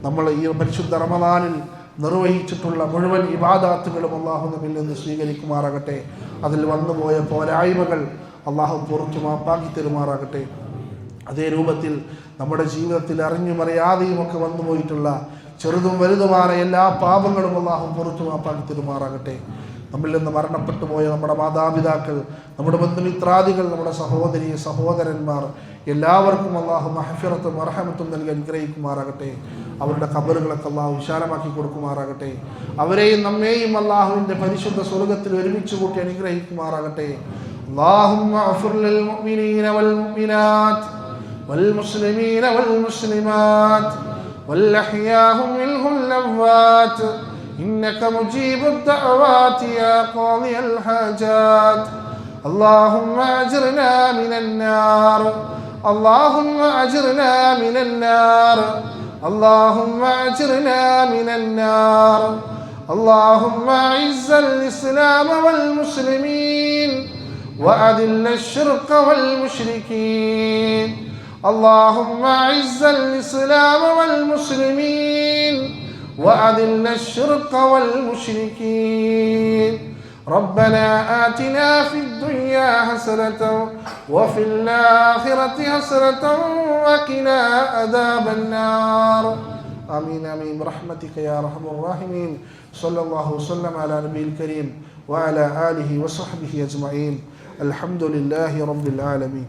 നമ്മൾ ഈ പരിശുദ്ധ റമദാനിൽ നിർവഹിച്ചിട്ടുള്ള മുഴുവൻ ഇബാദാത്തുകളും അള്ളാഹു നമ്മിൽ നിന്ന് സ്വീകരിക്കുമാറാകട്ടെ. അതിൽ വന്നുപോയ പോരായ്മകൾ അള്ളാഹു പുറത്തു മാപ്പാക്കി തരുമാറാകട്ടെ. അതേ രൂപത്തിൽ നമ്മുടെ ജീവിതത്തിൽ അറിഞ്ഞും അറിയാതെയുമൊക്കെ വന്നുപോയിട്ടുള്ള ചെറുതും വലുതുമായ എല്ലാ പാപങ്ങളും അള്ളാഹു പുറത്തു മാപ്പാക്കി തരുമാറാകട്ടെ. നമ്മിൽ നിന്ന് മരണപ്പെട്ടു പോയ നമ്മുടെ മാതാപിതാക്കൾ, നമ്മുടെ ബന്ധുമിത്രാദികൾ, നമ്മുടെ സഹോദരി സഹോദരന്മാർ എല്ലാവർക്കും അള്ളാഹു മഹ്ഫിറത്തും റഹ്മത്തും നൽകി അനുഗ്രഹിക്കുമാറാകട്ടെ. അവരുടെ ഖബറുകളൊക്കെ അള്ളാഹു വിശാലമാക്കി കൊടുക്കുമാറാകട്ടെ. അവരെയും നമ്മെയും അള്ളാഹുവിൻ്റെ പരിശുദ്ധ സ്വർഗത്തിൽ ഒരുമിച്ച് കൂട്ടി അനുഗ്രഹിക്കുമാറാകട്ടെ. اللهم اغفر للمؤمنين والمؤمنات والمسلمين والمسلمات والأحياء منهم الأموات إنك مجيب الدعوات يا قاضي الحاجات. اللهم أجرنا من النار، اللهم أجرنا من النار، اللهم أجرنا من النار. اللهم أعز الإسلام والمسلمين وأذل الشرك والمشركين. اللهم أعز الإسلام والمسلمين وأذل الشرك والمشركين. ربنا آتنا في الدنيا حسنة وفي الآخرة حسنة وقنا عذاب النار. آمين آمين برحمتك يا أرحم الراحمين. صلى الله وسلم على نبي الكريم وعلى آله وصحبه أجمعين. അൽഹംദുലില്ലാഹി റബ്ബിൽ ആലമീൻ.